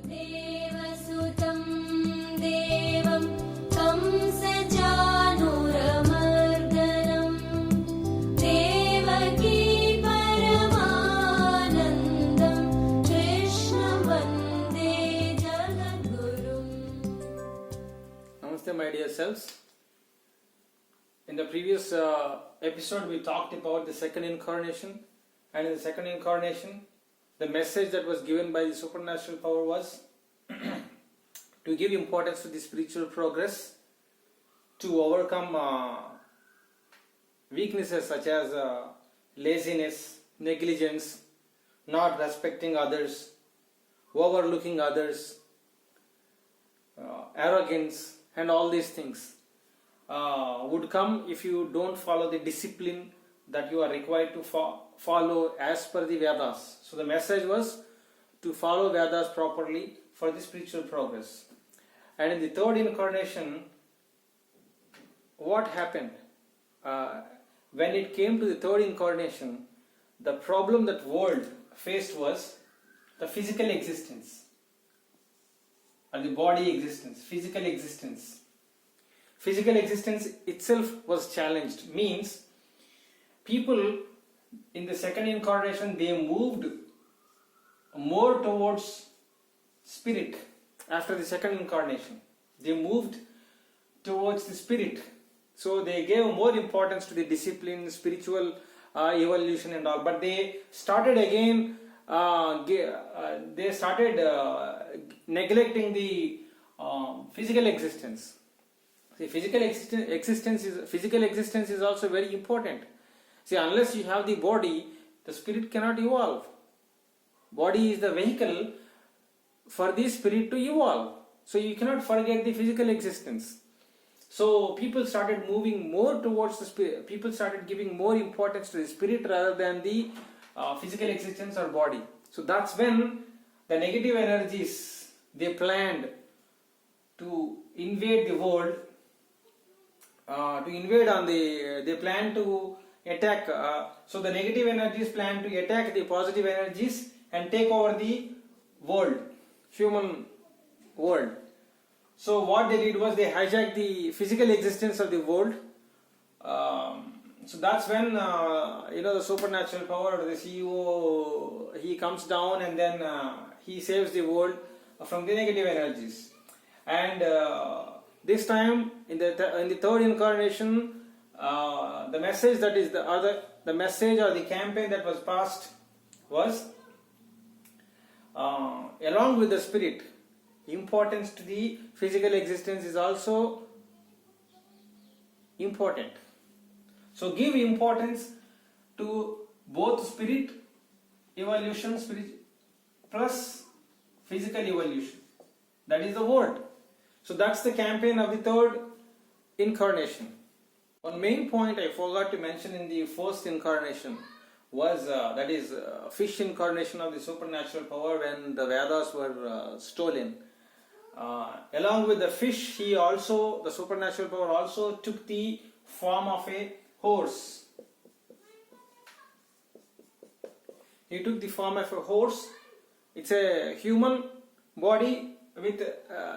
देवसुतं देवं कंसचाणूरमर्दनं देवकी परमानन्दं कृष्णं वन्दे जगद्गुरुम्. Namaste, my dear selves. In the previous episode, we talked about the second incarnation, and in the second incarnation, the message that was given by the supernatural power was to give importance to the spiritual progress, to overcome weaknesses such as laziness, negligence, not respecting others, overlooking others, arrogance, and all these things would come if you don't follow the discipline that you are required to follow as per the Vedas. So the message was to follow Vedas properly for the spiritual progress. And in the third incarnation, what happened? When it came to the third incarnation, the problem that world faced was the physical existence, or the body existence, physical existence. Physical existence itself was challenged. Means people in the second incarnation, they moved more towards spirit. After the second incarnation, they moved towards the spirit. So they gave more importance to the discipline, spiritual evolution and all. But they started again, neglecting the physical existence. See, physical existence is also very important. See, unless you have the body, the spirit cannot evolve. Body is the vehicle for the spirit to evolve. So you cannot forget the physical existence. So people started moving more towards the spirit. People started giving more importance to the spirit rather than the physical existence or body. So that's when the negative energies, they planned to invade the world. They plan to attack. So the negative energies plan to attack the positive energies and take over the world, human world. So what they did was they hijacked the physical existence of the world. So that's when the supernatural power, or the CEO, he comes down and then he saves the world from the negative energies. And this time in the third incarnation, the message that is the message or the campaign that was passed was along with the spirit, importance to the physical existence is also important. So give importance to both spirit evolution, plus physical evolution. That is the word. So that's the campaign of the third incarnation. One main point I forgot to mention in the first incarnation was that is fish incarnation of the supernatural power, when the Vedas were stolen. Along with the fish, the supernatural power also took the form of a horse. He took the form of a horse. It's a human body with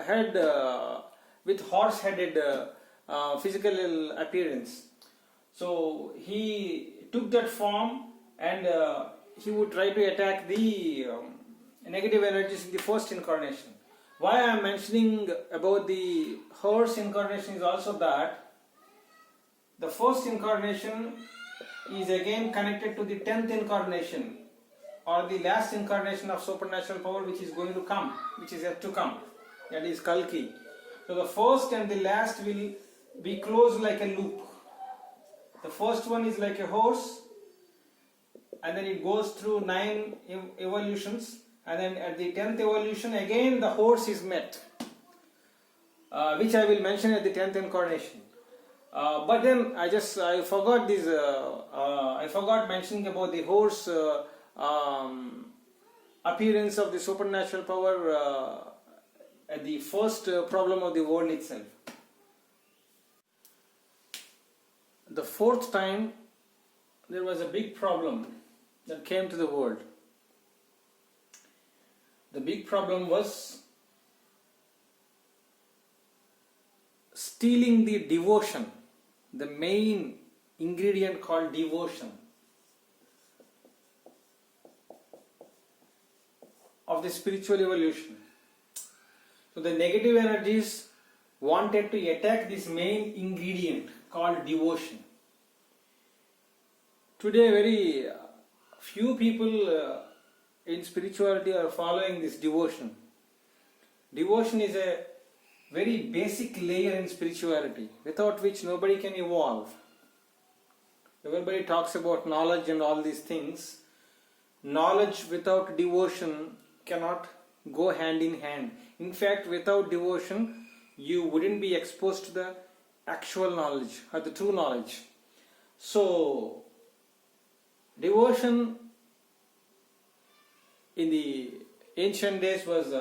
head, with horse-headed physical appearance. So he took that form and he would try to attack the negative energies in the first incarnation. Why I am mentioning about the horse incarnation is also that the first incarnation is again connected to the 10th incarnation, or the last incarnation of supernatural power, which is going to come, which is yet to come, that is Kalki. So the first and the last will be closed like a loop. The first one is like a horse, and then it goes through 9 evolutions, and then at the 10th evolution again the horse is met, which I will mention at the 10th incarnation. But then I forgot this. I forgot mentioning about the horse appearance of the supernatural power at the first problem of the world itself. The fourth time there was a big problem that came to the world. The big problem was stealing the devotion, the main ingredient called devotion of the spiritual evolution. So the negative energies wanted to attack this main ingredient called devotion. Today very few people in spirituality are following this devotion. Devotion is a very basic layer in spirituality, without which nobody can evolve. Everybody talks about knowledge and all these things. Knowledge without devotion cannot go hand in hand. In fact, without devotion, you wouldn't be exposed to the actual knowledge or the true knowledge. So, devotion in the ancient days was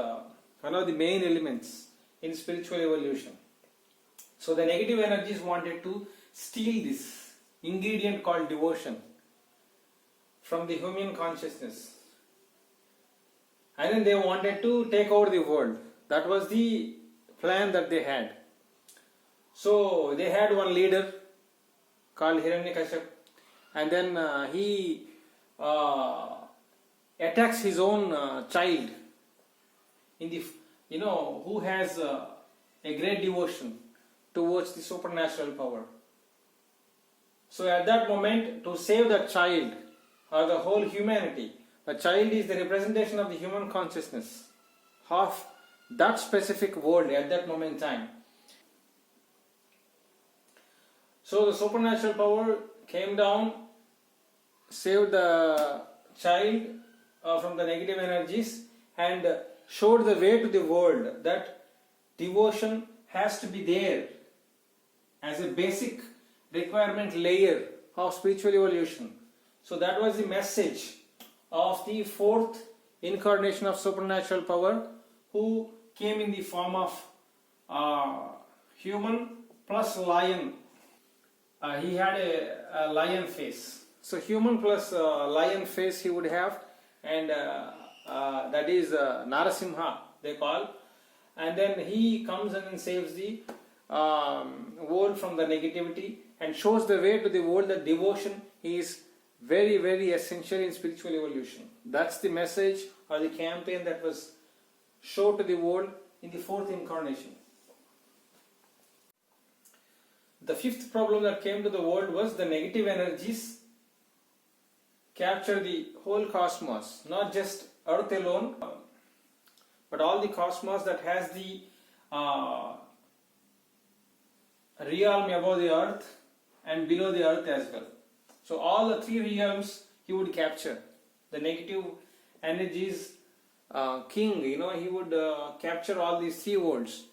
one of the main elements in spiritual evolution. So the negative energies wanted to steal this ingredient called devotion from the human consciousness. And then they wanted to take over the world. That was the plan that they had. So they had one leader called Hiranyakashipu, and then he attacks his own child in the who has a great devotion towards the supernatural power. So at that moment, to save that child or the whole humanity, the child is the representation of the human consciousness of that specific world at that moment in time. So the supernatural power came down, saved the child from the negative energies, and showed the way to the world that devotion has to be there as a basic requirement layer of spiritual evolution. So that was the message of the fourth incarnation of supernatural power, who came in the form of human plus lion. He had a lion face. So human plus lion face he would have, and that is Narasimha they call. And then he comes and saves the world from the negativity and shows the way to the world that devotion is very, very essential in spiritual evolution. That's the message or the campaign that was shown to the world in the fourth incarnation. The fifth problem that came to the world was the negative energies capture the whole cosmos, not just Earth alone, but all the cosmos that has the realm above the Earth and below the Earth as well. So all the three realms he would capture. The negative energies king, he would capture all these three worlds.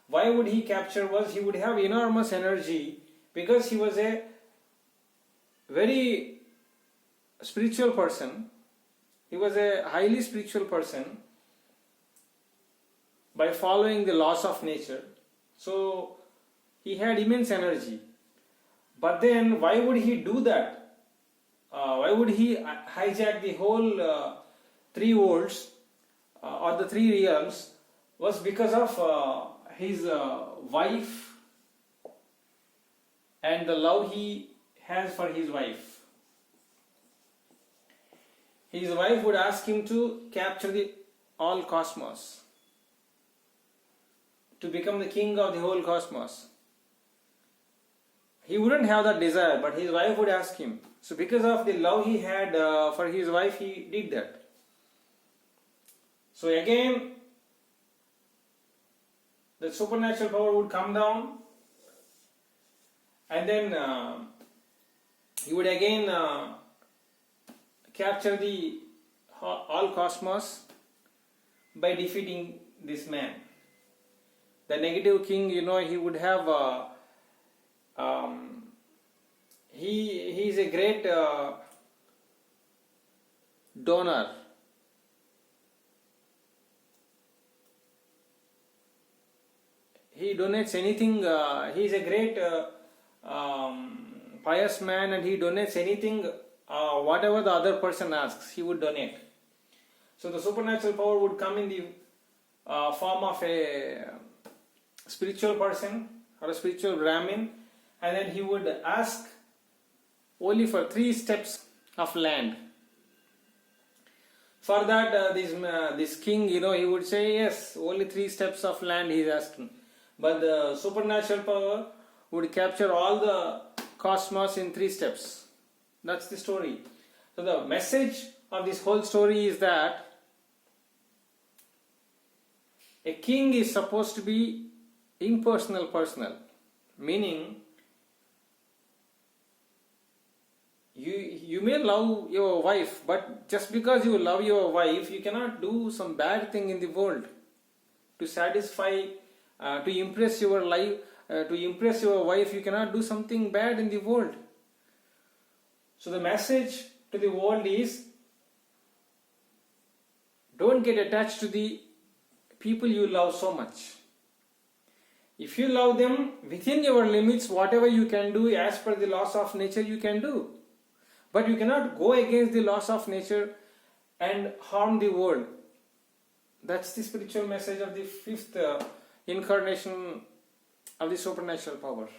Why would he capture? Was he would have enormous energy, because he was a very spiritual person. He was a highly spiritual person by following the laws of nature. So he had immense energy. But then why would he do that? Why would he hijack the whole three worlds or the three realms? Was because of his wife and the love he has for his wife. His wife would ask him to capture the all cosmos, to become the king of the whole cosmos. He wouldn't have that desire, but his wife would ask him. So because of the love he had for his wife, he did that. So again, the supernatural power would come down, and then he would again capture the all cosmos by defeating this man. The negative king, he would have he is a great donor. He donates anything. He is a great pious man, and he donates anything, whatever the other person asks, he would donate. So the supernatural power would come in the form of a spiritual person or a spiritual Brahmin, and then he would ask only for 3 steps of land. For that, this king, he would say, yes, only 3 steps of land he is asking. But the supernatural power would capture all the cosmos in 3 steps. That's the story. So the message of this whole story is that a king is supposed to be impersonal, personal. Meaning, you may love your wife, but just because you love your wife, you cannot do some bad thing in the world to satisfy, to impress your life, to impress your wife. You cannot do something bad in the world. So the message to the world is, don't get attached to the people you love so much. If you love them within your limits, whatever you can do as per the laws of nature, you can do. But you cannot go against the laws of nature and harm the world. That's the spiritual message of the 5th incarnation of the supernatural power.